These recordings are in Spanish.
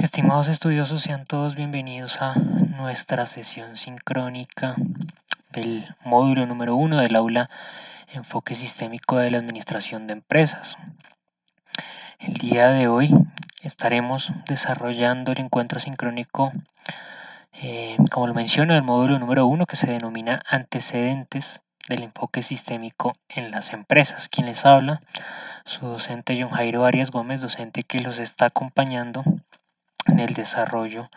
Estimados estudiosos, sean todos bienvenidos a nuestra sesión sincrónica del módulo número 1 del aula Enfoque Sistémico de la Administración de Empresas. El día de hoy estaremos desarrollando el encuentro sincrónico, como lo menciono, del módulo número 1, que se denomina Antecedentes del Enfoque Sistémico en las Empresas. Quien les habla, su docente John Jairo Arias Gómez, docente que los está acompañando en el desarrollo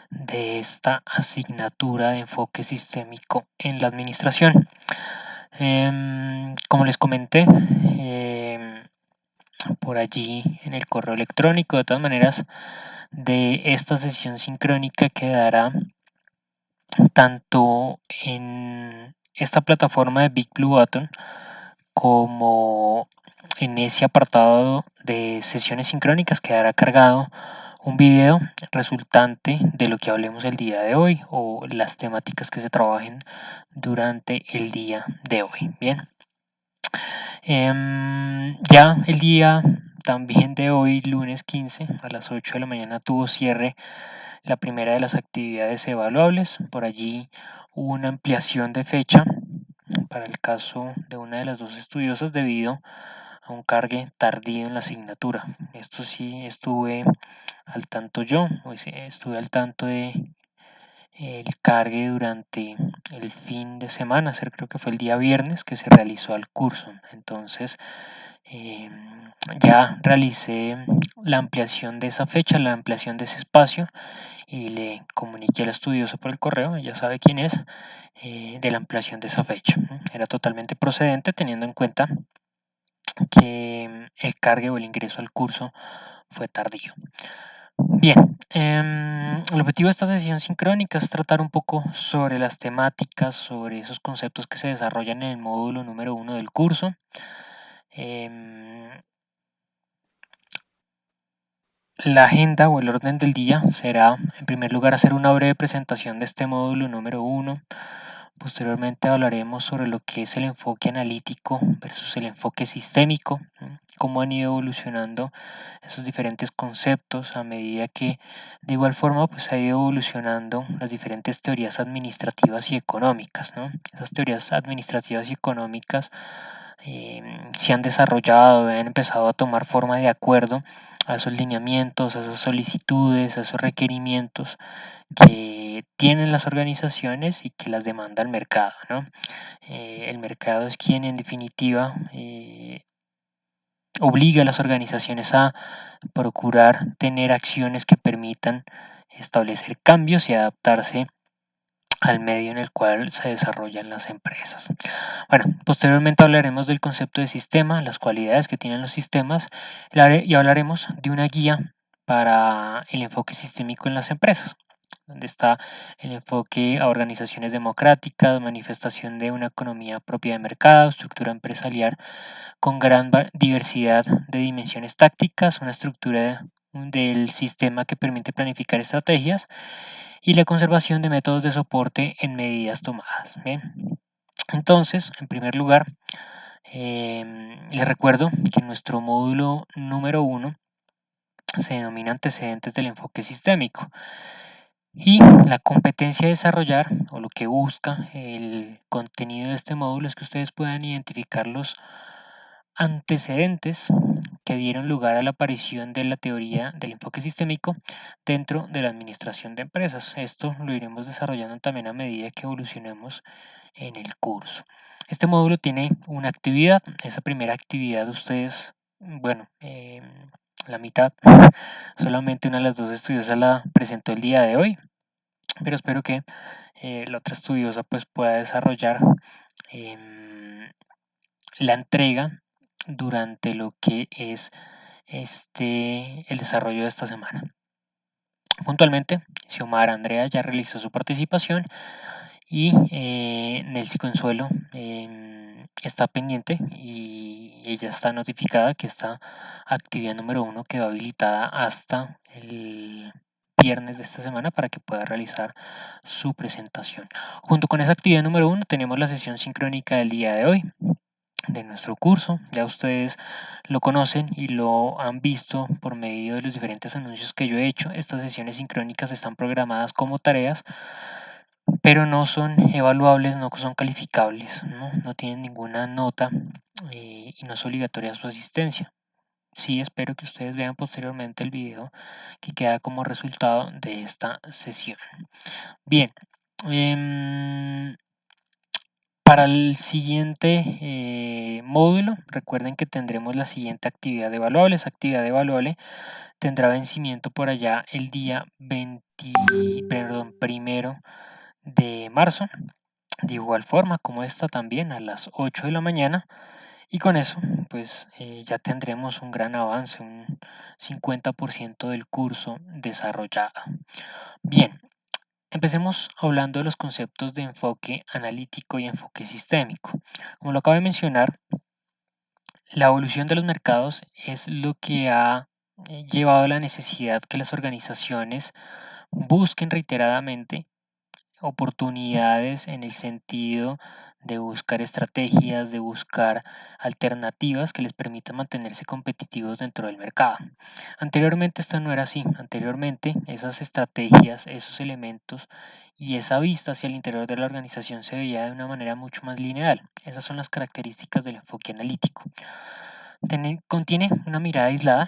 de esta asignatura de enfoque sistémico en la administración. Como les comenté por allí en el correo electrónico, de todas maneras, de esta sesión sincrónica quedará tanto en esta plataforma de Big Blue Button como en ese apartado de sesiones sincrónicas quedará cargado un video resultante de lo que hablemos el día de hoy o las temáticas que se trabajen durante el día de hoy. Bien, ya el día también de hoy, lunes 15 a las 8 de la mañana, tuvo cierre la primera de las actividades evaluables. Por allí hubo una ampliación de fecha para el caso de una de las dos estudiosas debido a un cargue tardío en la asignatura. Esto sí estuve al tanto yo, estuve al tanto de el cargue durante el fin de semana, creo que fue el día viernes que se realizó el curso. Entonces ya realicé la ampliación de esa fecha, la ampliación de ese espacio, y le comuniqué al estudioso por el correo, ya sabe quién es, de la ampliación de esa fecha. Era totalmente procedente teniendo en cuenta que el cargue o el ingreso al curso fue tardío. Bien, el objetivo de esta sesión sincrónica es tratar un poco sobre las temáticas, sobre esos conceptos que se desarrollan en el módulo número 1 del curso. La agenda o el orden del día será, en primer lugar, hacer una breve presentación de este módulo número 1. Posteriormente hablaremos sobre lo que es el enfoque analítico versus el enfoque sistémico, cómo han ido evolucionando esos diferentes conceptos a medida que de igual forma pues ha ido evolucionando las diferentes teorías administrativas y económicas, ¿no? Esas teorías administrativas y económicas se han desarrollado, han empezado a tomar forma de acuerdo a esos lineamientos, a esas solicitudes, a esos requerimientos que tienen las organizaciones y que las demanda el mercado, ¿no? El mercado es quien en definitiva obliga a las organizaciones a procurar tener acciones que permitan establecer cambios y adaptarse al medio en el cual se desarrollan las empresas. Bueno, posteriormente hablaremos del concepto de sistema, las cualidades que tienen los sistemas y hablaremos de una guía para el enfoque sistémico en las empresas, donde está el enfoque a organizaciones democráticas, manifestación de una economía propia de mercado, estructura empresarial con gran diversidad de dimensiones tácticas, una estructura del sistema que permite planificar estrategias y la conservación de métodos de soporte en medidas tomadas. Bien. Entonces, en primer lugar, les recuerdo que nuestro módulo número 1 se denomina Antecedentes del Enfoque Sistémico. Y la competencia a desarrollar, o lo que busca el contenido de este módulo, es que ustedes puedan identificar los antecedentes que dieron lugar a la aparición de la teoría del enfoque sistémico dentro de la administración de empresas. Esto lo iremos desarrollando también a medida que evolucionemos en el curso. Este módulo tiene una actividad. Esa primera actividad ustedes, bueno, la mitad, solamente una de las dos estudiosas la presentó el día de hoy, pero espero que la otra estudiosa pues pueda desarrollar la entrega durante lo que es el desarrollo de esta semana. Puntualmente, Xiomara Andrea ya realizó su participación y Nelcy Consuelo está pendiente y ella está notificada que esta actividad número 1 quedó habilitada hasta el viernes de esta semana para que pueda realizar su presentación. Junto con esa actividad número 1 tenemos la sesión sincrónica del día de hoy. de nuestro curso. Ya ustedes lo conocen y lo han visto por medio de los diferentes anuncios que yo he hecho. Estas sesiones sincrónicas están programadas como tareas, pero no son evaluables, no son calificables, no tienen ninguna nota y no es obligatoria su asistencia. Sí, espero que ustedes vean posteriormente el video que queda como resultado de esta sesión. Bien, para el siguiente módulo, recuerden que tendremos la siguiente actividad evaluable. Esa actividad evaluable tendrá vencimiento por allá el día 1 de marzo. De igual forma como esta también a las 8 de la mañana. Y con eso, pues ya tendremos un gran avance, un 50% del curso desarrollado. Bien, empecemos hablando de los conceptos de enfoque analítico y enfoque sistémico. Como lo acabo de mencionar, la evolución de los mercados es lo que ha llevado a la necesidad que las organizaciones busquen reiteradamente oportunidades en el sentido de buscar estrategias, de buscar alternativas que les permitan mantenerse competitivos dentro del mercado. Anteriormente esto no era así. Anteriormente esas estrategias, esos elementos y esa vista hacia el interior de la organización se veía de una manera mucho más lineal. Esas son las características del enfoque analítico. Contiene una mirada aislada,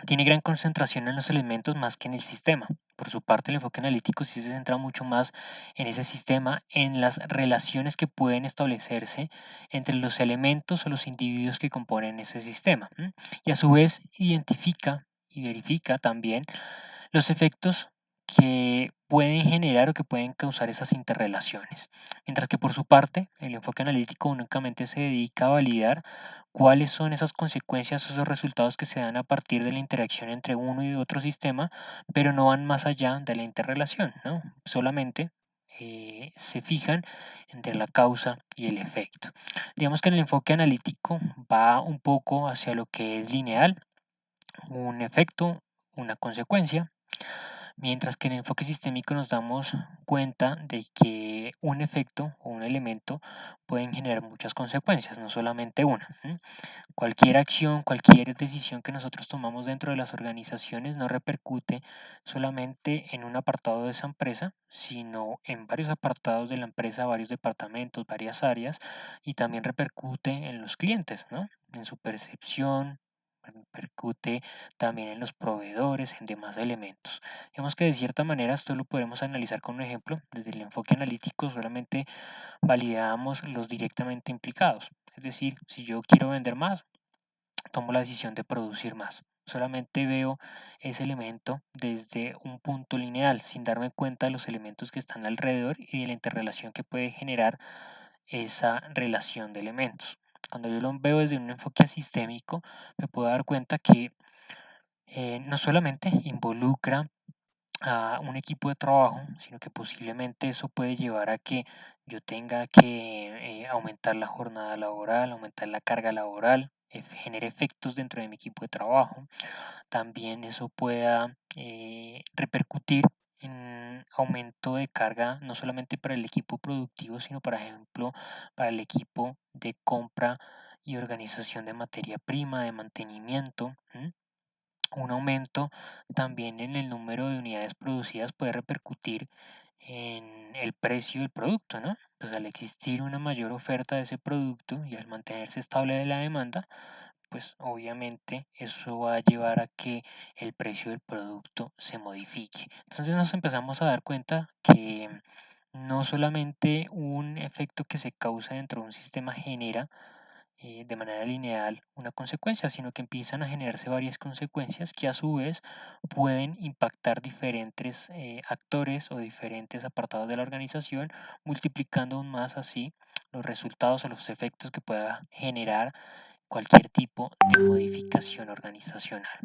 tiene gran concentración en los elementos más que en el sistema. Por su parte, el enfoque analítico sí se centra mucho más en ese sistema, en las relaciones que pueden establecerse entre los elementos o los individuos que componen ese sistema. Y a su vez identifica y verifica también los efectos que pueden generar o que pueden causar esas interrelaciones. Mientras que por su parte, el enfoque analítico únicamente se dedica a validar cuáles son esas consecuencias o esos resultados que se dan a partir de la interacción entre uno y otro sistema, pero no van más allá de la interrelación, ¿no? Solamente se fijan entre la causa y el efecto. Digamos que en el enfoque analítico va un poco hacia lo que es lineal, un efecto, una consecuencia, mientras que en el enfoque sistémico nos damos cuenta de que un efecto o un elemento pueden generar muchas consecuencias, no solamente una. Cualquier acción, cualquier decisión que nosotros tomamos dentro de las organizaciones no repercute solamente en un apartado de esa empresa, sino en varios apartados de la empresa, varios departamentos, varias áreas, y también repercute en los clientes, ¿no? En su percepción, repercute también en los proveedores, en demás elementos. Digamos que de cierta manera esto lo podemos analizar con un ejemplo. Desde el enfoque analítico solamente validamos los directamente implicados. Es decir, si yo quiero vender más, tomo la decisión de producir más. Solamente veo ese elemento desde un punto lineal, sin darme cuenta de los elementos que están alrededor y de la interrelación que puede generar esa relación de elementos. Cuando yo lo veo desde un enfoque sistémico, me puedo dar cuenta que no solamente involucra a un equipo de trabajo, sino que posiblemente eso puede llevar a que yo tenga que aumentar la jornada laboral, aumentar la carga laboral, genere efectos dentro de mi equipo de trabajo. También eso pueda repercutir en aumento de carga, no solamente para el equipo productivo, sino, por ejemplo, para el equipo de compra y organización de materia prima, de mantenimiento. Un aumento también en el número de unidades producidas puede repercutir en el precio del producto, ¿no? Pues al existir una mayor oferta de ese producto y al mantenerse estable la demanda, pues obviamente eso va a llevar a que el precio del producto se modifique. Entonces nos empezamos a dar cuenta que no solamente un efecto que se causa dentro de un sistema genera de manera lineal una consecuencia, sino que empiezan a generarse varias consecuencias que a su vez pueden impactar diferentes actores o diferentes apartados de la organización, multiplicando aún más así los resultados o los efectos que pueda generar cualquier tipo de modificación organizacional.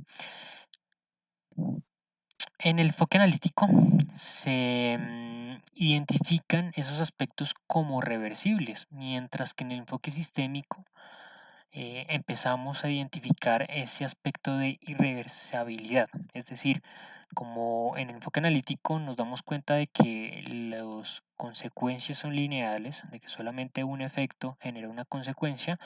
En el enfoque analítico se identifican esos aspectos como reversibles, mientras que en el enfoque sistémico empezamos a identificar ese aspecto de irreversibilidad, es decir, Como en el enfoque analítico nos damos cuenta de que las consecuencias son lineales, de que solamente un efecto genera una consecuencia,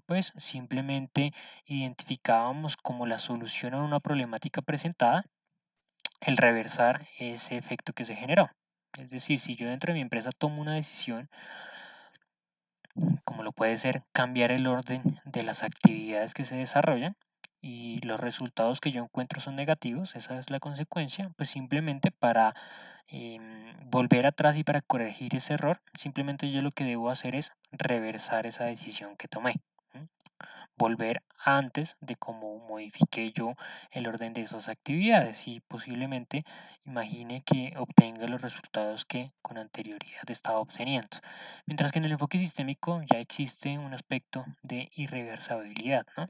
pues simplemente identificábamos como la solución a una problemática presentada el reversar ese efecto que se generó. Es decir, si yo dentro de mi empresa tomo una decisión, como lo puede ser cambiar el orden de las actividades que se desarrollan y los resultados que yo encuentro son negativos, esa es la consecuencia, pues simplemente para volver atrás y para corregir ese error, simplemente yo lo que debo hacer es reversar esa decisión que tomé. ¿M? Volver antes de cómo modifiqué yo el orden de esas actividades y posiblemente imagine que obtenga los resultados que con anterioridad estaba obteniendo. Mientras que en el enfoque sistémico ya existe un aspecto de irreversibilidad, ¿no?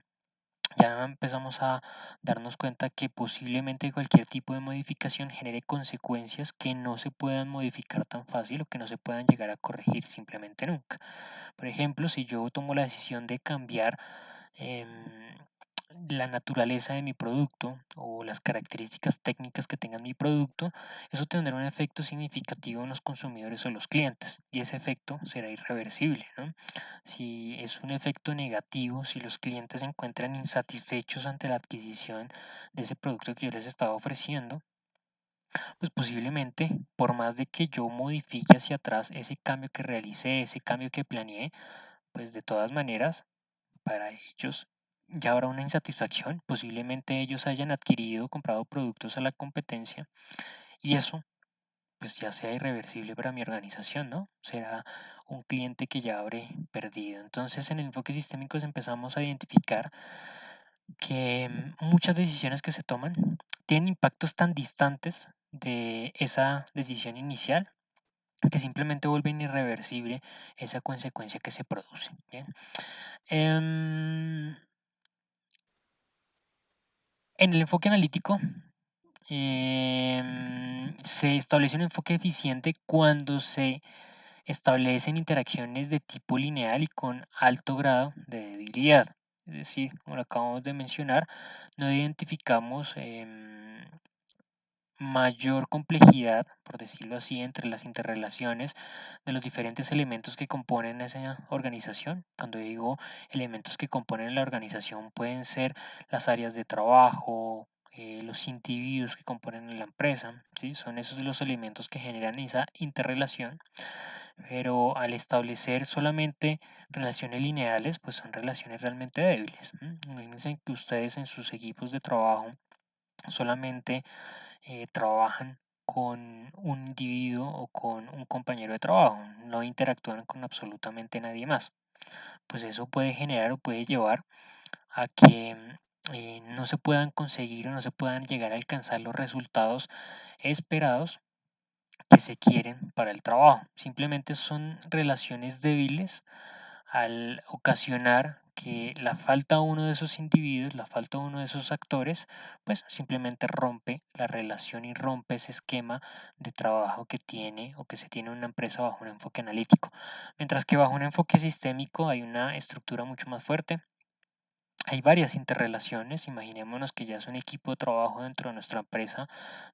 Ya empezamos a darnos cuenta que posiblemente cualquier tipo de modificación genere consecuencias que no se puedan modificar tan fácil o que no se puedan llegar a corregir simplemente nunca. Por ejemplo, si yo tomo la decisión de cambiar em, la naturaleza de mi producto o las características técnicas que tenga mi producto, eso tendrá un efecto significativo en los consumidores o los clientes y ese efecto será irreversible, ¿no? Si es un efecto negativo, si los clientes se encuentran insatisfechos ante la adquisición de ese producto que yo les estaba ofreciendo, pues posiblemente, por más de que yo modifique hacia atrás ese cambio que realicé, ese cambio que planeé, pues de todas maneras, para ellos ya habrá una insatisfacción. Posiblemente ellos hayan adquirido, comprado productos a la competencia y eso pues ya sea irreversible para mi organización, ¿no? Será un cliente que ya habré perdido. Entonces, en el enfoque sistémico empezamos a identificar que muchas decisiones que se toman tienen impactos tan distantes de esa decisión inicial que simplemente vuelven irreversible esa consecuencia que se produce. ¿Bien? En el enfoque analítico se establece un enfoque eficiente cuando se establecen interacciones de tipo lineal y con alto grado de debilidad. Es decir, como lo acabamos de mencionar, no identificamos mayor complejidad, por decirlo así, entre las interrelaciones de los diferentes elementos que componen esa organización. Cuando digo elementos que componen la organización pueden ser las áreas de trabajo, los individuos que componen la empresa, ¿sí? Son esos los elementos que generan esa interrelación, pero al establecer solamente relaciones lineales, pues son relaciones realmente débiles. Imagínense que ustedes en sus equipos de trabajo solamente trabajan con un individuo o con un compañero de trabajo, no interactúan con absolutamente nadie más. Pues eso puede generar o puede llevar a que no se puedan conseguir o no se puedan llegar a alcanzar los resultados esperados que se quieren para el trabajo. Simplemente son relaciones débiles al ocasionar que la falta de uno de esos individuos, la falta de uno de esos actores, pues simplemente rompe la relación y rompe ese esquema de trabajo que tiene o que se tiene una empresa bajo un enfoque analítico. Mientras que bajo un enfoque sistémico hay una estructura mucho más fuerte, hay varias interrelaciones, imaginémonos que ya es un equipo de trabajo dentro de nuestra empresa,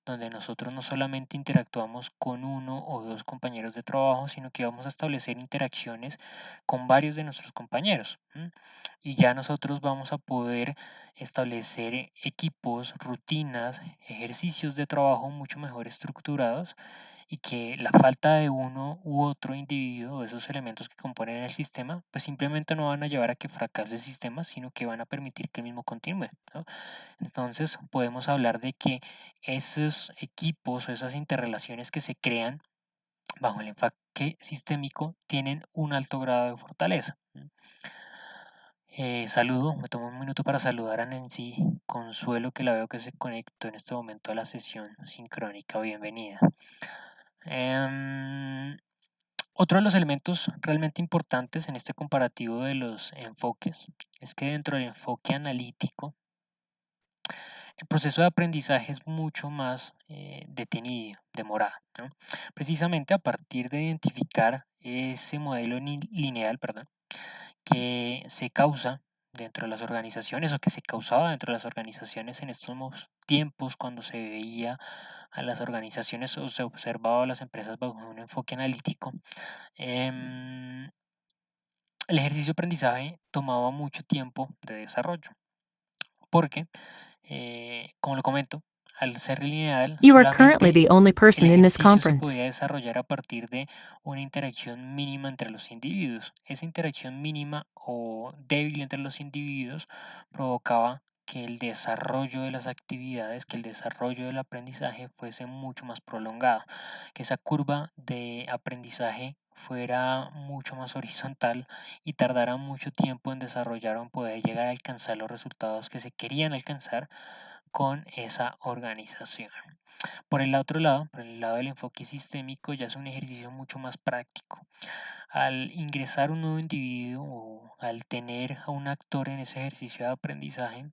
donde nosotros no solamente interactuamos con uno o dos compañeros de trabajo, sino que vamos a establecer interacciones con varios de nuestros compañeros. Y ya nosotros vamos a poder establecer equipos, rutinas, ejercicios de trabajo mucho mejor estructurados y que la falta de uno u otro individuo o esos elementos que componen el sistema, pues simplemente no van a llevar a que fracase el sistema, sino que van a permitir que el mismo continúe, ¿no? Entonces podemos hablar de que esos equipos o esas interrelaciones que se crean bajo el enfoque sistémico tienen un alto grado de fortaleza. Saludo, me tomo un minuto para saludar a Nancy Consuelo, que la veo que se conectó en este momento a la sesión sincrónica. Bienvenida. Em, Otro de los elementos realmente importantes en este comparativo de los enfoques es que dentro del enfoque analítico, el proceso de aprendizaje es mucho más detenido, demorado, ¿no? Precisamente a partir de identificar ese modelo lineal, perdón, que se causa dentro de las organizaciones o que se causaba dentro de las organizaciones en estos tiempos cuando se veía a las organizaciones o se observaba a las empresas bajo un enfoque analítico. El ejercicio de aprendizaje tomaba mucho tiempo de desarrollo porque, como lo comento, al ser lineal, You are currently solamente the only el person in this ejercicio se conference. podía desarrollar a partir de una interacción mínima entre los individuos. Esa interacción mínima o débil entre los individuos provocaba que el desarrollo de las actividades, que el desarrollo del aprendizaje fuese mucho más prolongado, que esa curva de aprendizaje fuera mucho más horizontal y tardara mucho tiempo en desarrollar o en poder llegar a alcanzar los resultados que se querían alcanzar con esa organización. Por el otro lado, por el lado del enfoque sistémico, ya es un ejercicio mucho más práctico. Al ingresar un nuevo individuo o al tener a un actor en ese ejercicio de aprendizaje,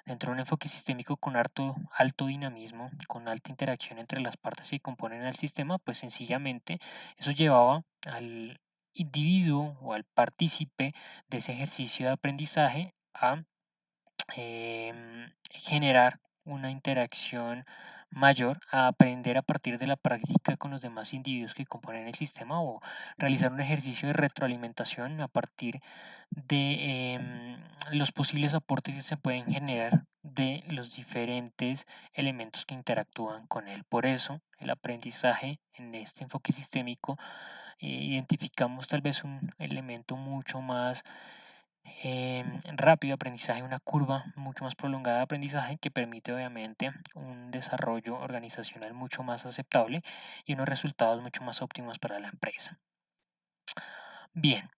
dentro de un enfoque sistémico con alto dinamismo, con alta interacción entre las partes que componen el sistema, pues sencillamente eso llevaba al individuo o al partícipe de ese ejercicio de aprendizaje a generar una interacción mayor, a aprender a partir de la práctica con los demás individuos que componen el sistema o realizar un ejercicio de retroalimentación a partir de los posibles aportes que se pueden generar de los diferentes elementos que interactúan con él. Por eso, el aprendizaje en este enfoque sistémico identificamos tal vez un elemento mucho más rápido de aprendizaje, una curva mucho más prolongada de aprendizaje que permite obviamente un desarrollo organizacional mucho más aceptable y unos resultados mucho más óptimos para la empresa. Bien,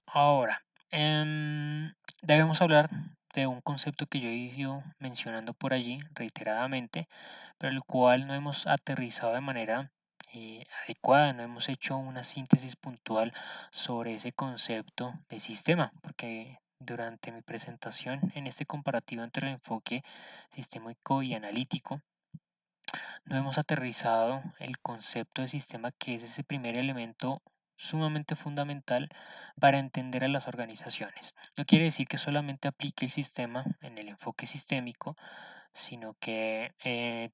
ahora debemos hablar de un concepto que yo he ido mencionando por allí reiteradamente, pero el cual no hemos aterrizado de manera adecuada, no hemos hecho una síntesis puntual sobre ese concepto de sistema, porque durante mi presentación en este comparativo entre el enfoque sistémico y analítico, no hemos aterrizado el concepto de sistema, que es ese primer elemento sumamente fundamental para entender a las organizaciones. No quiere decir que solamente aplique el sistema en el enfoque sistémico, sino que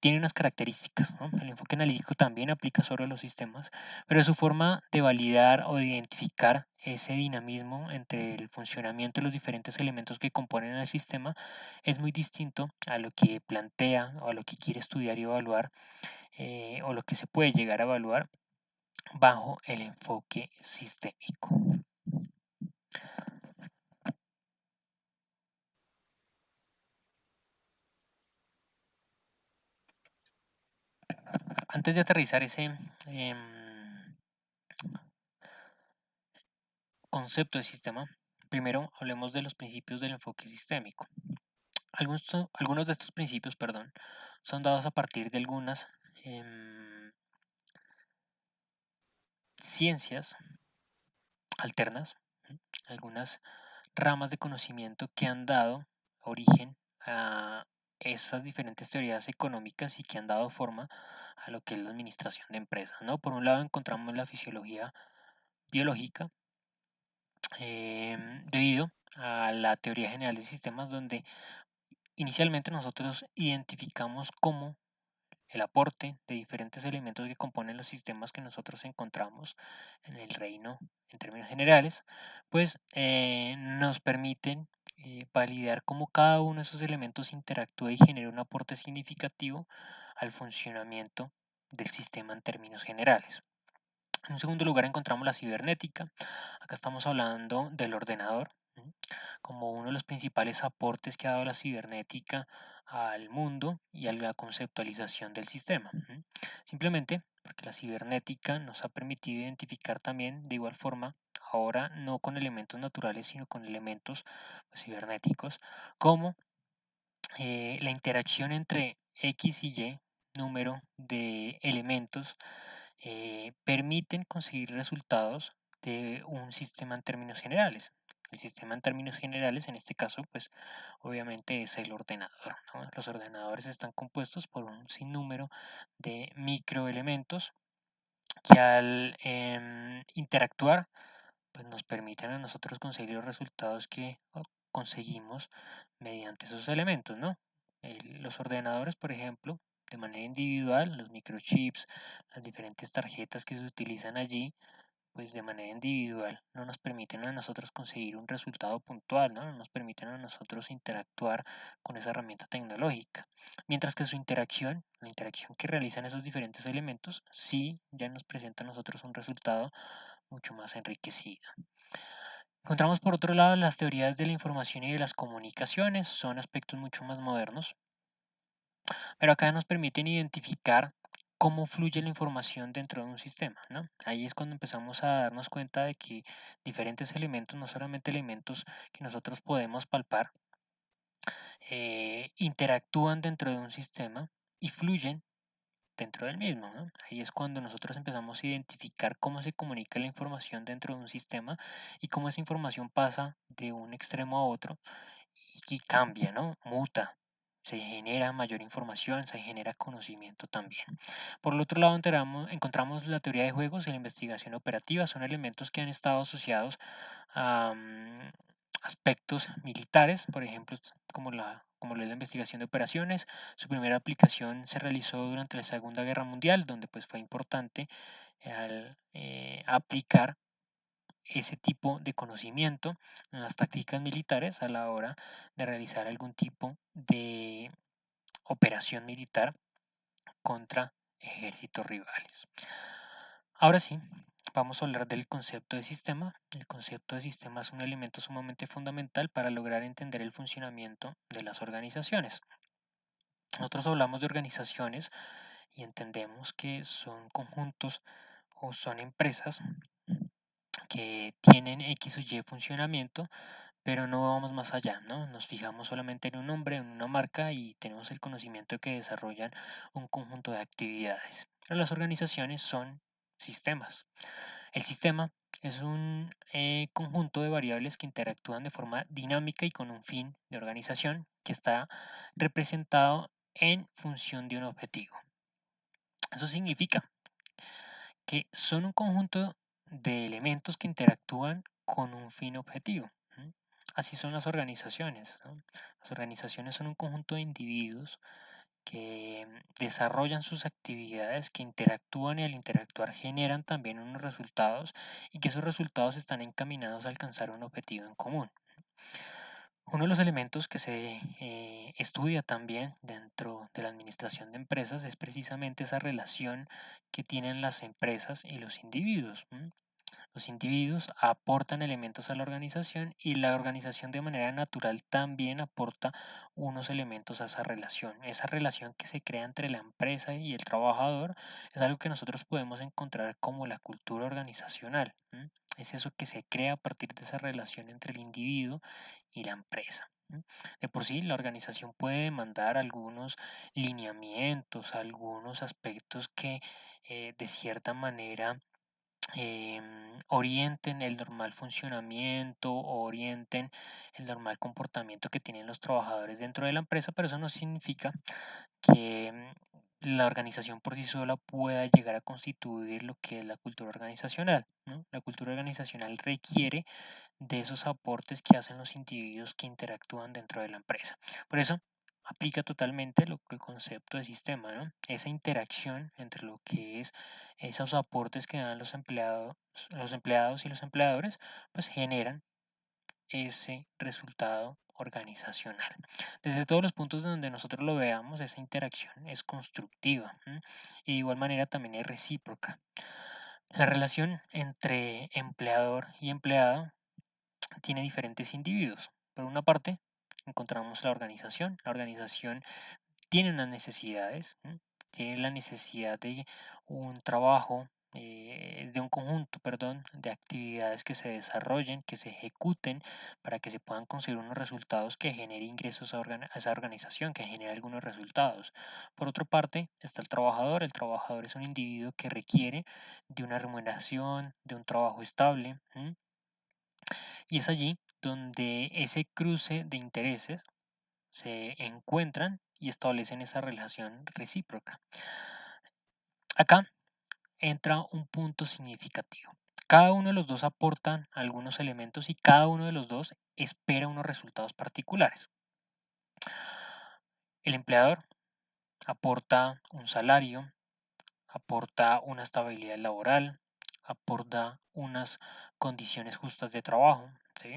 tiene unas características, ¿no? El enfoque analítico también aplica sobre los sistemas, pero su forma de validar o de identificar ese dinamismo entre el funcionamiento de los diferentes elementos que componen el sistema es muy distinto a lo que plantea o a lo que quiere estudiar y evaluar o lo que se puede llegar a evaluar bajo el enfoque sistémico. Antes de aterrizar ese concepto de sistema, primero hablemos de los principios del enfoque sistémico. Algunos de estos principios, perdón, son dados a partir de algunas ciencias alternas, algunas ramas de conocimiento que han dado origen a esas diferentes teorías económicas y que han dado forma a lo que es la administración de empresas, ¿no? Por un lado encontramos la fisiología biológica, debido a la teoría general de sistemas, donde inicialmente nosotros identificamos cómo el aporte de diferentes elementos que componen los sistemas que nosotros encontramos en el reino en términos generales, pues nos permiten validar cómo cada uno de esos elementos interactúa y genera un aporte significativo al funcionamiento del sistema en términos generales. En un segundo lugar encontramos la cibernética. Acá estamos hablando del ordenador, como uno de los principales aportes que ha dado la cibernética al mundo y a la conceptualización del sistema. Simplemente porque la cibernética nos ha permitido identificar también de igual forma, ahora no con elementos naturales, sino con elementos cibernéticos, como la interacción entre X y Y, número de elementos, permiten conseguir resultados de un sistema en términos generales. El sistema en términos generales, en este caso, pues obviamente es el ordenador, ¿no? Los ordenadores están compuestos por un sinnúmero de microelementos que al interactuar, pues nos permiten a nosotros conseguir los resultados que conseguimos mediante esos elementos, ¿no? Los ordenadores, por ejemplo, de manera individual, los microchips, las diferentes tarjetas que se utilizan allí, pues de manera individual no nos permiten a nosotros conseguir un resultado puntual, ¿no? No nos permiten a nosotros interactuar con esa herramienta tecnológica. Mientras que su interacción, la interacción que realizan esos diferentes elementos, sí ya nos presenta a nosotros un resultado mucho más enriquecido. Encontramos por otro lado las teorías de la información y de las comunicaciones, son aspectos mucho más modernos, pero acá nos permiten identificar cómo fluye la información dentro de un sistema, ¿no? Ahí es cuando empezamos a darnos cuenta de que diferentes elementos, no solamente elementos que nosotros podemos palpar, interactúan dentro de un sistema y fluyen dentro del mismo, ¿no? Ahí es cuando nosotros empezamos a identificar cómo se comunica la información dentro de un sistema y cómo esa información pasa de un extremo a otro y cambia, ¿no? Muta. Se genera mayor información, se genera conocimiento también. Por el otro lado, encontramos la teoría de juegos y la investigación operativa. Son elementos que han estado asociados a aspectos militares, por ejemplo, como lo es la investigación de operaciones. Su primera aplicación se realizó durante la Segunda Guerra Mundial, donde pues fue importante al aplicar ese tipo de conocimiento en las tácticas militares a la hora de realizar algún tipo de operación militar contra ejércitos rivales. Ahora sí, vamos a hablar del concepto de sistema. El concepto de sistema es un elemento sumamente fundamental para lograr entender el funcionamiento de las organizaciones. Nosotros hablamos de organizaciones y entendemos que son conjuntos o son empresas que tienen X o Y funcionamiento, pero no vamos más allá, ¿no? Nos fijamos solamente en un nombre, en una marca y tenemos el conocimiento de que desarrollan un conjunto de actividades. Pero las organizaciones son sistemas. El sistema es un conjunto de variables que interactúan de forma dinámica y con un fin de organización que está representado en función de un objetivo. Eso significa que son un conjunto de elementos que interactúan con un fin objetivo. Así son las organizaciones, ¿no? Las organizaciones son un conjunto de individuos que desarrollan sus actividades, que interactúan y al interactuar generan también unos resultados y que esos resultados están encaminados a alcanzar un objetivo en común. Uno de los elementos que se estudia también dentro de la administración de empresas es precisamente esa relación que tienen las empresas y los individuos. Los individuos aportan elementos a la organización y la organización de manera natural también aporta unos elementos a esa relación. Esa relación que se crea entre la empresa y el trabajador es algo que nosotros podemos encontrar como la cultura organizacional. Es eso que se crea a partir de esa relación entre el individuo y la empresa. De por sí, la organización puede demandar algunos lineamientos, algunos aspectos que de cierta manera orienten el normal funcionamiento o orienten el normal comportamiento que tienen los trabajadores dentro de la empresa, pero eso no significa que la organización por sí sola pueda llegar a constituir lo que es la cultura organizacional, ¿no? La cultura organizacional requiere de esos aportes que hacen los individuos que interactúan dentro de la empresa. Por eso, aplica totalmente lo que el concepto de sistema, ¿no? Esa interacción entre lo que es esos aportes que dan los empleados y los empleadores, pues generan ese resultado organizacional. Desde todos los puntos donde nosotros lo veamos, esa interacción es constructiva, y de igual manera también es recíproca. La relación entre empleador y empleado tiene diferentes individuos. Por una parte, encontramos la organización. La organización tiene unas necesidades, tiene la necesidad de un trabajo, de un conjunto, perdón, de actividades que se desarrollen, que se ejecuten para que se puedan conseguir unos resultados que genere ingresos a esa organización, que genere algunos resultados. Por otra parte, está el trabajador. El trabajador es un individuo que requiere de una remuneración, de un trabajo estable, y es allí donde ese cruce de intereses se encuentran y establecen esa relación recíproca. Acá entra un punto significativo. Cada uno de los dos aportan algunos elementos y cada uno de los dos espera unos resultados particulares. El empleador aporta un salario, aporta una estabilidad laboral, aporta unas condiciones justas de trabajo, ¿sí?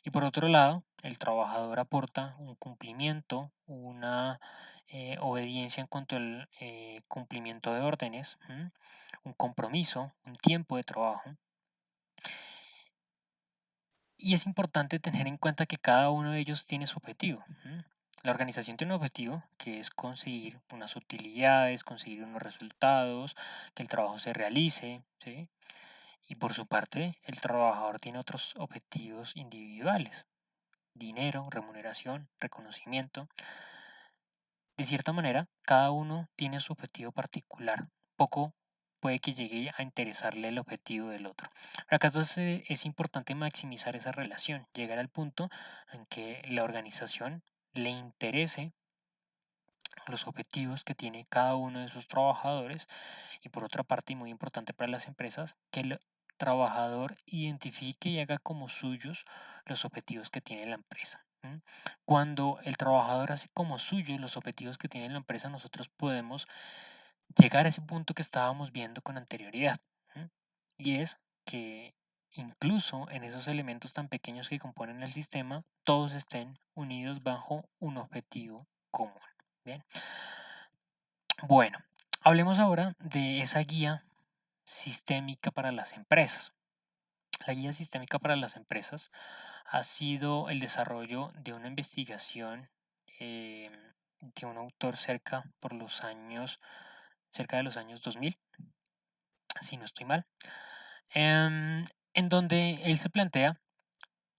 Y por otro lado, el trabajador aporta un cumplimiento, una obediencia en cuanto al cumplimiento de órdenes, un compromiso, un tiempo de trabajo. Y es importante tener en cuenta que cada uno de ellos tiene su objetivo. La organización tiene un objetivo que es conseguir unas utilidades, conseguir unos resultados, que el trabajo se realice, ¿sí? Y por su parte, el trabajador tiene otros objetivos individuales: dinero, remuneración, reconocimiento. De cierta manera, cada uno tiene su objetivo particular. Poco puede que llegue a interesarle el objetivo del otro. Pero acaso es importante maximizar esa relación, llegar al punto en que la organización le interese los objetivos que tiene cada uno de sus trabajadores, y por otra parte, y muy importante para las empresas, que el trabajador identifique y haga como suyos los objetivos que tiene la empresa. Cuando el trabajador hace como suyos los objetivos que tiene la empresa, nosotros podemos llegar a ese punto que estábamos viendo con anterioridad. ¿M? Y es que incluso en esos elementos tan pequeños que componen el sistema, todos estén unidos bajo un objetivo común. Bien. Bueno, hablemos ahora de esa guía sistémica para las empresas. La guía sistémica para las empresas ha sido el desarrollo de una investigación eh, de un autor cerca de los años 2000, si no estoy mal, en donde él se plantea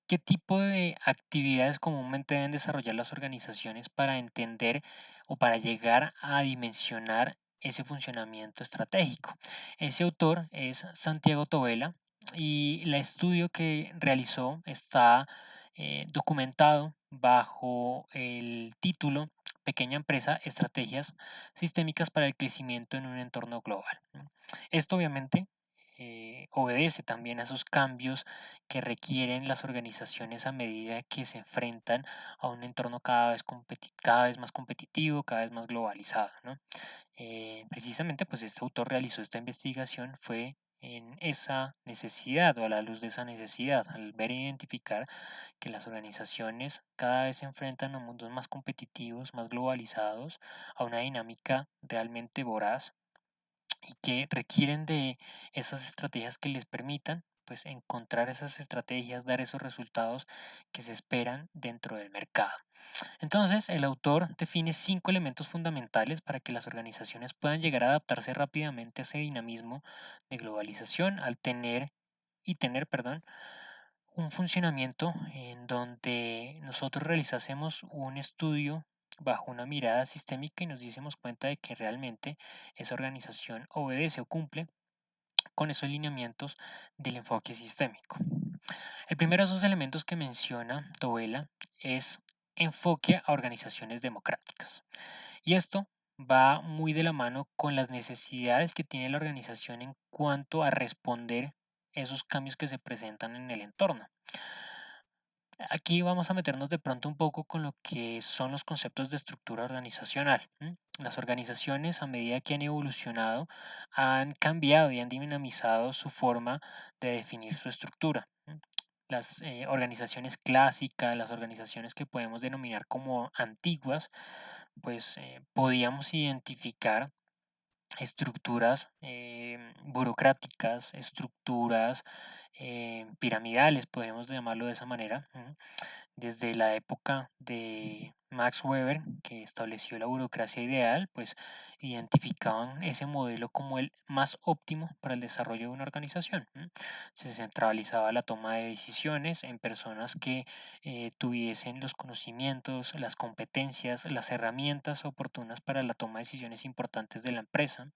qué tipo de actividades comúnmente deben desarrollar las organizaciones para entender o para llegar a dimensionar ese funcionamiento estratégico. Ese autor es Santiago Tobela y el estudio que realizó está documentado bajo el título Pequeña empresa, estrategias sistémicas para el crecimiento en un entorno global. Esto obviamente obedece también a esos cambios que requieren las organizaciones a medida que se enfrentan a un entorno cada vez más competitivo, cada vez más globalizado, ¿no? Precisamente, pues este autor realizó esta investigación fue en esa necesidad o a la luz de esa necesidad, al ver e identificar que las organizaciones cada vez se enfrentan a mundos más competitivos, más globalizados, a una dinámica realmente voraz y que requieren de esas estrategias que les permitan pues encontrar esas estrategias, dar esos resultados que se esperan dentro del mercado. Entonces, el autor define 5 elementos fundamentales para que las organizaciones puedan llegar a adaptarse rápidamente a ese dinamismo de globalización al tener un funcionamiento en donde nosotros realizásemos un estudio bajo una mirada sistémica y nos diésemos cuenta de que realmente esa organización obedece o cumple con esos lineamientos del enfoque sistémico. El primero de esos elementos que menciona Tobela es enfoque a organizaciones democráticas. Y esto va muy de la mano con las necesidades que tiene la organización en cuanto a responder esos cambios que se presentan en el entorno. Aquí vamos a meternos de pronto un poco con lo que son los conceptos de estructura organizacional. Las organizaciones, a medida que han evolucionado, han cambiado y han dinamizado su forma de definir su estructura. Las organizaciones clásicas, las organizaciones que podemos denominar como antiguas, pues podíamos identificar estructuras burocráticas, estructuras piramidales, podemos llamarlo de esa manera, desde la época de Max Weber, que estableció la burocracia ideal, pues identificaban ese modelo como el más óptimo para el desarrollo de una organización. Se centralizaba la toma de decisiones en personas que tuviesen los conocimientos, las competencias, las herramientas oportunas para la toma de decisiones importantes de la empresa.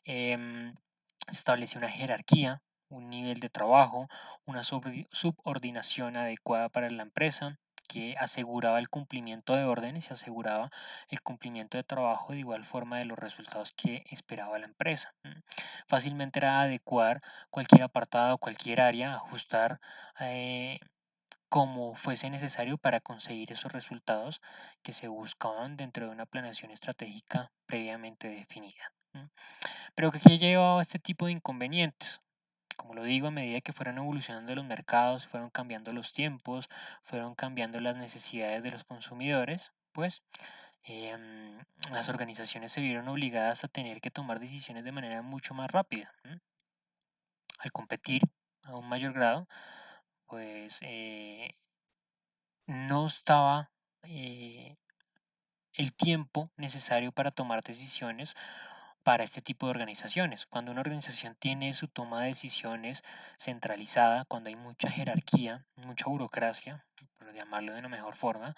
Em, Se estableció una jerarquía, un nivel de trabajo, una subordinación adecuada para la empresa, que aseguraba el cumplimiento de órdenes y aseguraba el cumplimiento de trabajo de igual forma de los resultados que esperaba la empresa. Fácilmente era adecuar cualquier apartado, cualquier área, ajustar como fuese necesario para conseguir esos resultados que se buscaban dentro de una planeación estratégica previamente definida. Pero ¿qué llevaba a este tipo de inconvenientes? Como lo digo, a medida que fueron evolucionando los mercados, fueron cambiando los tiempos, fueron cambiando las necesidades de los consumidores, pues em, las organizaciones se vieron obligadas a tener que tomar decisiones de manera mucho más rápida. Al competir a un mayor grado, pues no estaba el tiempo necesario para tomar decisiones para este tipo de organizaciones. Cuando una organización tiene su toma de decisiones centralizada, cuando hay mucha jerarquía, mucha burocracia, por llamarlo de una mejor forma,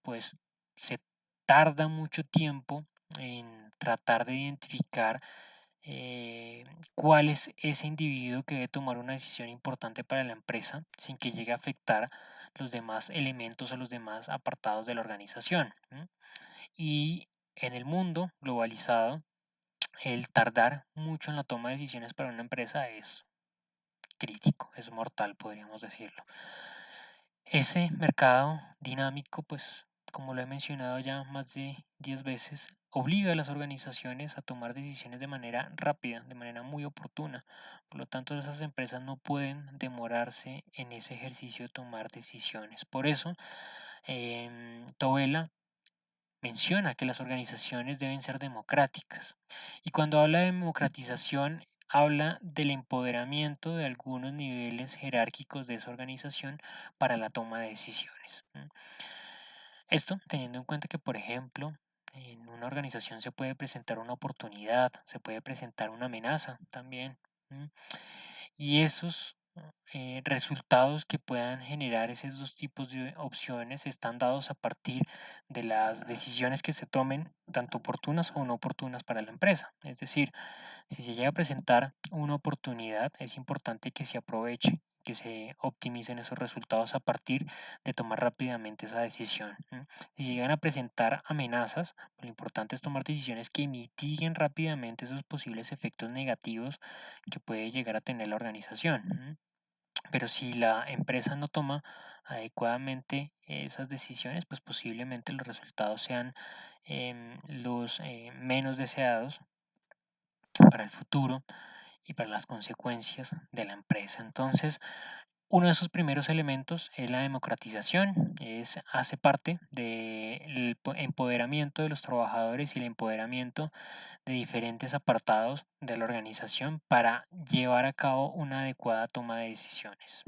pues se tarda mucho tiempo en tratar de identificar eh, cuál es ese individuo que debe tomar una decisión importante para la empresa sin que llegue a afectar los demás elementos o los demás apartados de la organización. Y en el mundo globalizado, el tardar mucho en la toma de decisiones para una empresa es crítico, es mortal, podríamos decirlo. Ese mercado dinámico, pues, como lo he mencionado ya más de 10 veces, obliga a las organizaciones a tomar decisiones de manera rápida, de manera muy oportuna. Por lo tanto, esas empresas no pueden demorarse en ese ejercicio de tomar decisiones. Por eso, Tobela menciona que las organizaciones deben ser democráticas. Y cuando habla de democratización, habla del empoderamiento de algunos niveles jerárquicos de esa organización para la toma de decisiones. Esto teniendo en cuenta que, por ejemplo, en una organización se puede presentar una oportunidad, se puede presentar una amenaza también. Y esos resultados que puedan generar esos dos tipos de opciones están dados a partir de las decisiones que se tomen, tanto oportunas o no oportunas para la empresa. Es decir, si se llega a presentar una oportunidad, es importante que se aproveche, que se optimicen esos resultados a partir de tomar rápidamente esa decisión. Si se llegan a presentar amenazas, lo importante es tomar decisiones que mitiguen rápidamente esos posibles efectos negativos que puede llegar a tener la organización. Pero si la empresa no toma adecuadamente esas decisiones, pues posiblemente los resultados sean los menos deseados para el futuro y para las consecuencias de la empresa. Entonces, uno de esos primeros elementos es la democratización, hace parte del empoderamiento de los trabajadores y el empoderamiento de diferentes apartados de la organización para llevar a cabo una adecuada toma de decisiones.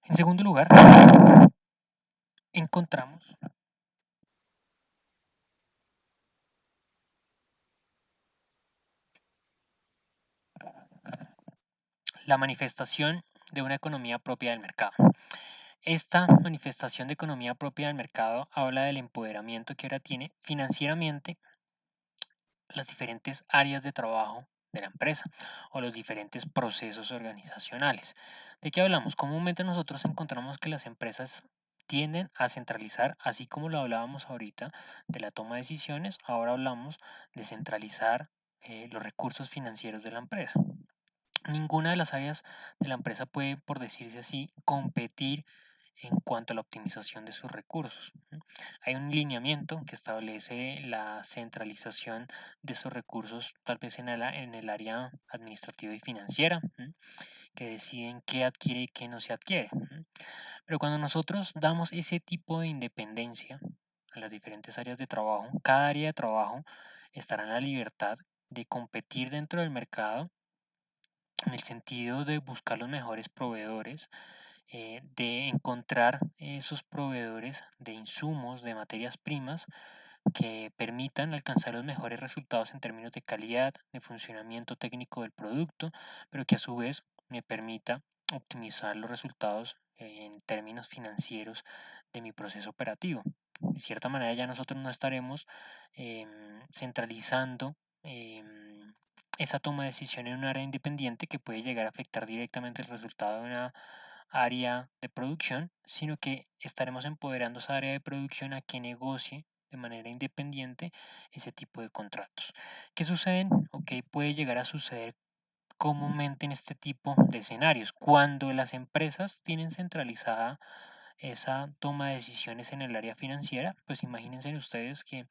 En segundo lugar, encontramos la manifestación de una economía propia del mercado. Esta manifestación de economía propia del mercado habla del empoderamiento que ahora tiene financieramente las diferentes áreas de trabajo de la empresa o los diferentes procesos organizacionales. ¿De qué hablamos? Comúnmente nosotros encontramos que las empresas tienden a centralizar, así como lo hablábamos ahorita de la toma de decisiones, ahora hablamos de centralizar los recursos financieros de la empresa. Ninguna de las áreas de la empresa puede, por decirse así, competir en cuanto a la optimización de sus recursos. Hay un lineamiento que establece la centralización de esos recursos, tal vez en el área administrativa y financiera, que deciden qué adquiere y qué no se adquiere. Pero cuando nosotros damos ese tipo de independencia a las diferentes áreas de trabajo, cada área de trabajo estará en la libertad de competir dentro del mercado en el sentido de buscar los mejores proveedores, de encontrar esos proveedores de insumos, de materias primas que permitan alcanzar los mejores resultados en términos de calidad, de funcionamiento técnico del producto, pero que a su vez me permita optimizar los resultados en términos financieros de mi proceso operativo. De cierta manera ya nosotros no estaremos centralizando esa toma de decisión en un área independiente que puede llegar a afectar directamente el resultado área de producción, sino que estaremos empoderando esa área de producción a que negocie de manera independiente ese tipo de contratos. ¿Qué suceden o qué puede llegar a suceder comúnmente en este tipo de escenarios? Cuando las empresas tienen centralizada esa toma de decisiones en el área financiera, pues imagínense ustedes que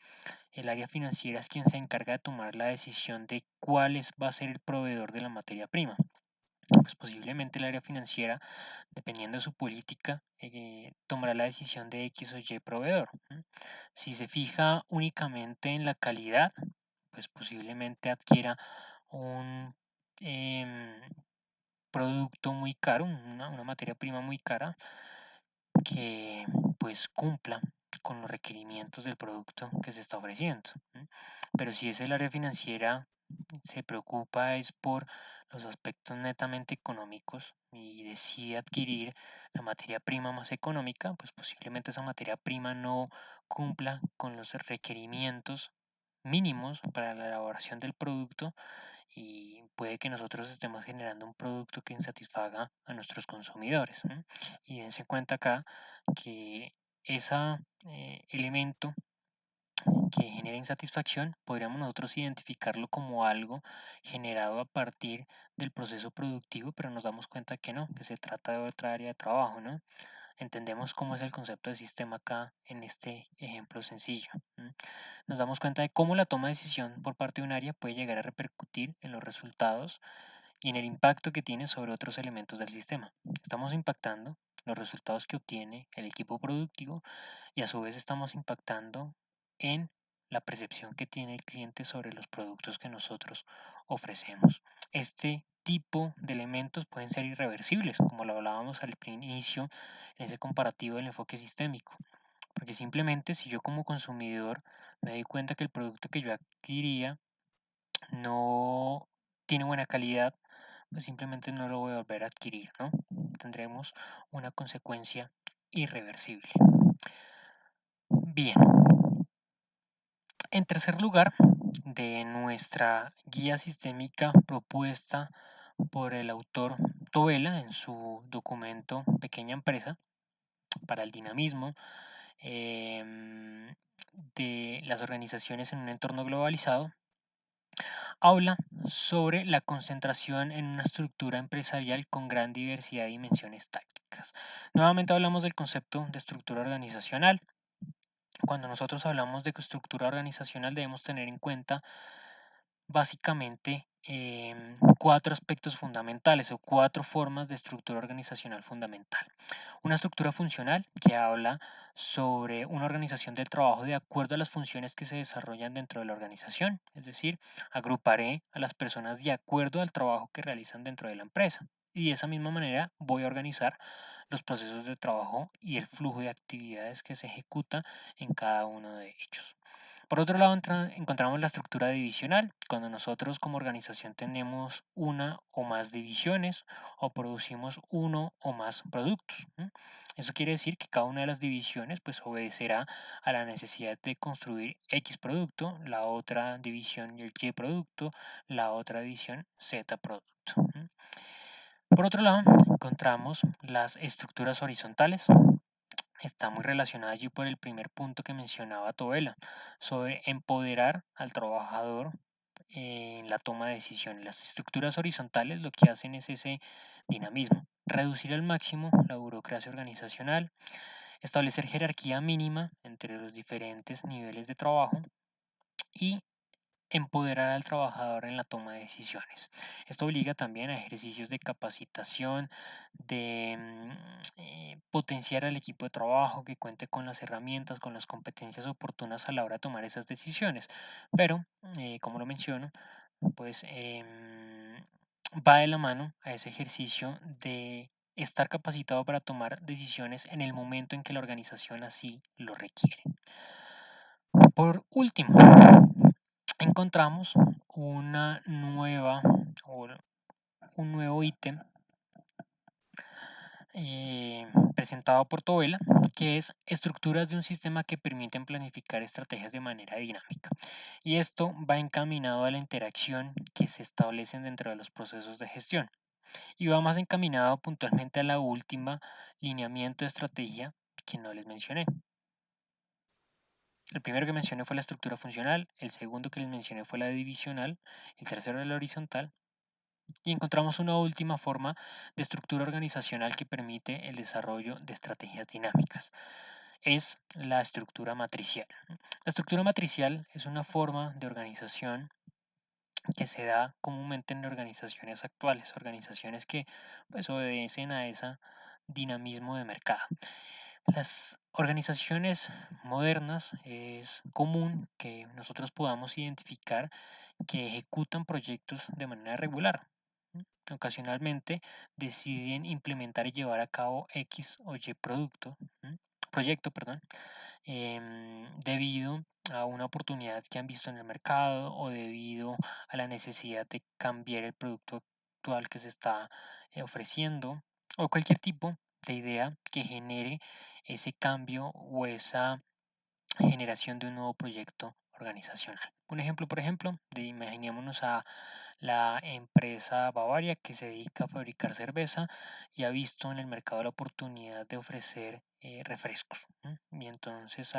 el área financiera es quien se encarga de tomar la decisión de va a ser el proveedor de la materia prima. Pues posiblemente el área financiera, dependiendo de su política, tomará la decisión de X o Y proveedor. Si se fija únicamente en la calidad, pues posiblemente adquiera un em, producto muy caro, una materia prima muy cara, que pues cumpla con los requerimientos del producto que se está ofreciendo. Pero si es el área financiera, se preocupa es por los aspectos netamente económicos y decide adquirir la materia prima más económica, pues posiblemente esa materia prima no cumpla con los requerimientos mínimos para la elaboración del producto y puede que nosotros estemos generando un producto que insatisfaga a nuestros consumidores. Y dense cuenta acá que ese elemento que genera insatisfacción podríamos nosotros identificarlo como algo generado a partir del proceso productivo, pero nos damos cuenta que no, que se trata de otra área de trabajo, ¿no? Entendemos cómo es el concepto de sistema acá en este ejemplo sencillo. Nos damos cuenta de cómo la toma de decisión por parte de un área puede llegar a repercutir en los resultados y en el impacto que tiene sobre otros elementos del sistema. Estamos impactando los resultados que obtiene el equipo productivo y a su vez estamos impactando en la percepción que tiene el cliente sobre los productos que nosotros ofrecemos. Este tipo de elementos pueden ser irreversibles, como lo hablábamos al inicio en ese comparativo del enfoque sistémico, porque simplemente si yo como consumidor me doy cuenta que el producto que yo adquiría no tiene buena calidad, pues simplemente no lo voy a volver a adquirir, ¿no? Tendremos una consecuencia irreversible. Bien, en tercer lugar, de nuestra guía sistémica propuesta por el autor Tovela en su documento Pequeña Empresa para el dinamismo de las organizaciones en un entorno globalizado, habla sobre la concentración en una estructura empresarial con gran diversidad de dimensiones tácticas. Nuevamente hablamos del concepto de estructura organizacional. Cuando nosotros hablamos de estructura organizacional debemos tener en cuenta básicamente cuatro aspectos fundamentales o cuatro formas de estructura organizacional fundamental. Una estructura funcional que habla sobre una organización del trabajo de acuerdo a las funciones que se desarrollan dentro de la organización, es decir, agruparé a las personas de acuerdo al trabajo que realizan dentro de la empresa. Y de esa misma manera voy a organizar los procesos de trabajo y el flujo de actividades que se ejecuta en cada uno de ellos. Por otro lado, encontramos la estructura divisional, cuando nosotros como organización tenemos una o más divisiones o producimos uno o más productos. Eso quiere decir que cada una de las divisiones pues obedecerá a la necesidad de construir X producto, la otra división el Y producto, la otra división Z producto. Por otro lado, encontramos las estructuras horizontales. Está muy relacionada allí por el primer punto que mencionaba Tovela, sobre empoderar al trabajador en la toma de decisiones. Las estructuras horizontales lo que hacen es ese dinamismo, reducir al máximo la burocracia organizacional, establecer jerarquía mínima entre los diferentes niveles de trabajo y empoderar al trabajador en la toma de decisiones. Esto obliga también a ejercicios de capacitación, de potenciar al equipo de trabajo que cuente con las herramientas, con las competencias oportunas a la hora de tomar esas decisiones. Pero, como lo menciono, pues va de la mano a ese ejercicio de estar capacitado para tomar decisiones en el momento en que la organización así lo requiere. Por último, encontramos una nueva o un nuevo ítem presentado por Tovela, que es estructuras de un sistema que permiten planificar estrategias de manera dinámica. Y esto va encaminado a la interacción que se establecen dentro de los procesos de gestión. y va más encaminado puntualmente a la última lineamiento de estrategia que no les mencioné. El primero que mencioné fue la estructura funcional, el segundo que les mencioné fue la divisional, el tercero la horizontal, y encontramos una última forma de estructura organizacional que permite el desarrollo de estrategias dinámicas. Es la estructura matricial. La estructura matricial es una forma de organización que se da comúnmente en organizaciones actuales, organizaciones que pues obedecen a ese dinamismo de mercado. Las organizaciones modernas es común que nosotros podamos identificar que ejecutan proyectos de manera regular. Ocasionalmente deciden implementar y llevar a cabo X o Y proyecto, perdón, debido a una oportunidad que han visto en el mercado o debido a la necesidad de cambiar el producto actual que se está ofreciendo o cualquier tipo de idea que genere ese cambio o esa generación de un nuevo proyecto organizacional. Un ejemplo, por ejemplo, imaginémonos a la empresa Bavaria que se dedica a fabricar cerveza y ha visto en el mercado la oportunidad de ofrecer refrescos. Y entonces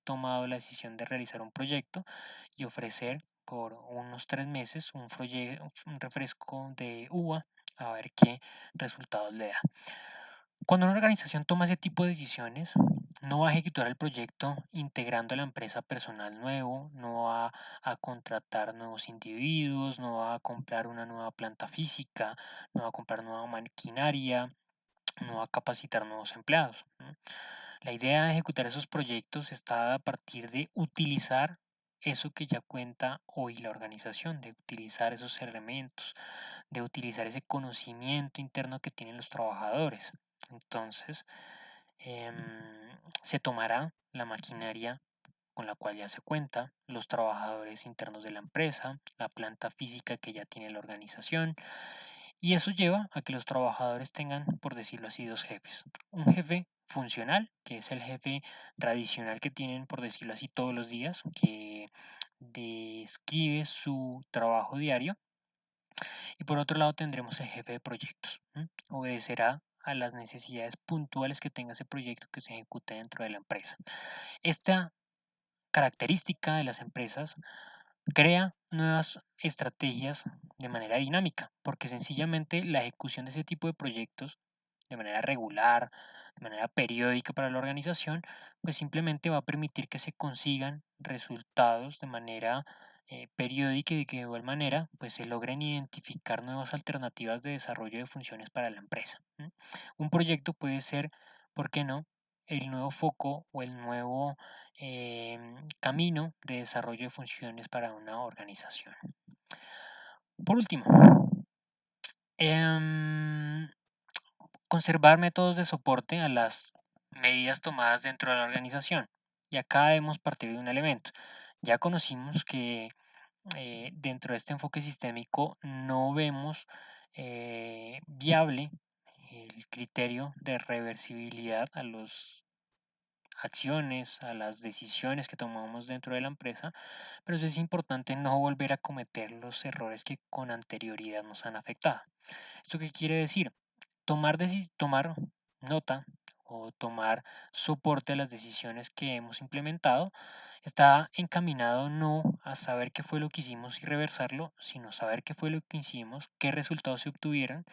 tomado la decisión de realizar un proyecto y ofrecer por unos 3 meses un refresco de uva a ver qué resultados le da. Cuando una organización toma ese tipo de decisiones, no va a ejecutar el proyecto integrando a la empresa personal nuevo, no va a contratar nuevos individuos, no va a comprar una nueva planta física, no va a comprar nueva maquinaria, no va a capacitar nuevos empleados. La idea de ejecutar esos proyectos está a partir de utilizar eso que ya cuenta hoy la organización, de utilizar esos elementos, de utilizar ese conocimiento interno que tienen los trabajadores. Entonces, em, se tomará la maquinaria con la cual ya se cuenta, los trabajadores internos de la empresa, la planta física que ya tiene la organización, y eso lleva a que los trabajadores tengan, por decirlo así, dos jefes. Un jefe funcional, que es el jefe tradicional que tienen, por decirlo así, todos los días, que describe su trabajo diario. Y por otro lado tendremos el jefe de proyectos. Obedecerá a las necesidades puntuales que tenga ese proyecto que se ejecute dentro de la empresa. Esta característica de las empresas crea nuevas estrategias de manera dinámica, porque sencillamente la ejecución de ese tipo de proyectos de manera regular, de manera periódica para la organización, pues simplemente va a permitir que se consigan resultados de manera periódica y de que de igual manera pues se logren identificar nuevas alternativas de desarrollo de funciones para la empresa. Un proyecto puede ser, ¿por qué no?, el nuevo foco o el nuevo camino de desarrollo de funciones para una organización. Por último, em, conservar métodos de soporte a las medidas tomadas dentro de la organización. Y acá debemos partir de un elemento. Ya conocimos que dentro de este enfoque sistémico no vemos viable el criterio de reversibilidad a las acciones, a las decisiones que tomamos dentro de la empresa, pero sí es importante no volver a cometer los errores que con anterioridad nos han afectado. ¿Esto qué quiere decir? Tomar nota o tomar soporte a las decisiones que hemos implementado está encaminado no a saber qué fue lo que hicimos y reversarlo, sino saber qué fue lo que hicimos, qué resultados se obtuvieron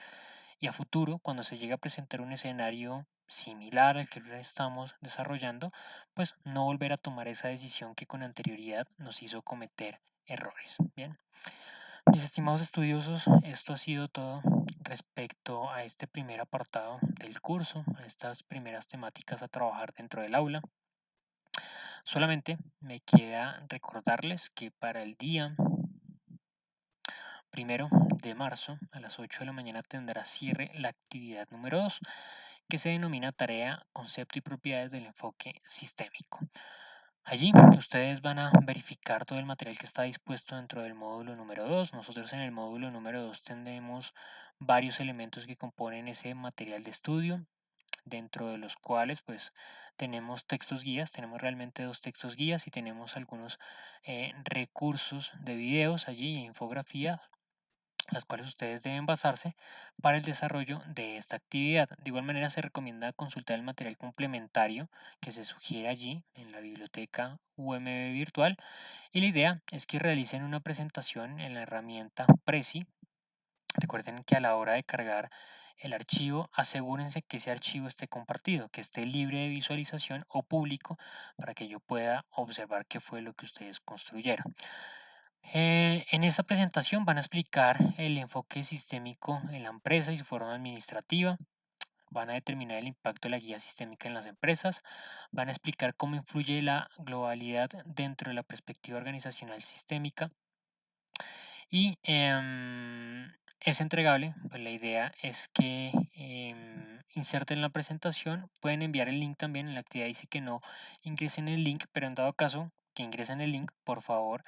y a futuro, cuando se llegue a presentar un escenario similar al que estamos desarrollando, pues no volver a tomar esa decisión que con anterioridad nos hizo cometer errores. Bien. Mis estimados estudiosos, esto ha sido todo respecto a este primer apartado del curso, a estas primeras temáticas a trabajar dentro del aula. Solamente me queda recordarles que para el día 1 de marzo a las 8 de la mañana tendrá cierre la actividad número 2, que se denomina tarea, concepto y propiedades del enfoque sistémico. Allí ustedes van a verificar todo el material que está dispuesto dentro del módulo número 2. Nosotros en el módulo número 2 tendremos varios elementos que componen ese material de estudio, dentro de los cuales pues tenemos textos guías, tenemos realmente 2 textos guías y tenemos algunos recursos de videos allí, infografías las cuales ustedes deben basarse para el desarrollo de esta actividad. De igual manera, se recomienda consultar el material complementario que se sugiere allí en la biblioteca UMB virtual, y la idea es que realicen una presentación en la herramienta Prezi. Recuerden que a la hora de cargar el archivo, asegúrense que ese archivo esté compartido, que esté libre de visualización o público, para que yo pueda observar qué fue lo que ustedes construyeron. En esta presentación van a explicar el enfoque sistémico en la empresa y su forma administrativa. Van a determinar el impacto de la guía sistémica en las empresas. Van a explicar cómo influye la globalidad dentro de la perspectiva organizacional sistémica. Y es entregable. Pues la idea es que inserten la presentación. Pueden enviar el link también. En la actividad dice que no ingresen el link, pero en dado caso que ingresen el link, por favor,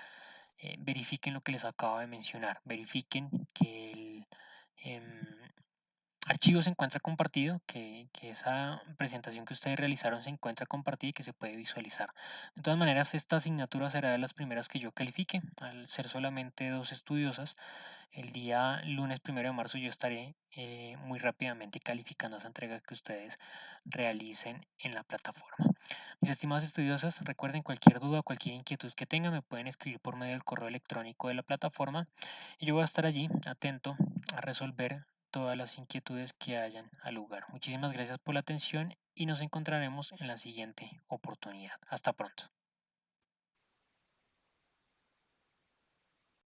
verifiquen lo que les acabo de mencionar. Verifiquen que el archivo se encuentra compartido, que esa presentación que ustedes realizaron se encuentra compartida y que se puede visualizar. De todas maneras, esta asignatura será de las primeras que yo califique. Al ser solamente 2 estudiosas, el día lunes 1 de marzo yo estaré muy rápidamente calificando esa entrega que ustedes realicen en la plataforma. Mis estimados estudiosas, recuerden, cualquier duda, cualquier inquietud que tengan, me pueden escribir por medio del correo electrónico de la plataforma, y yo voy a estar allí atento a resolver todas las inquietudes que hayan al lugar. Muchísimas gracias por la atención y nos encontraremos en la siguiente oportunidad. Hasta pronto.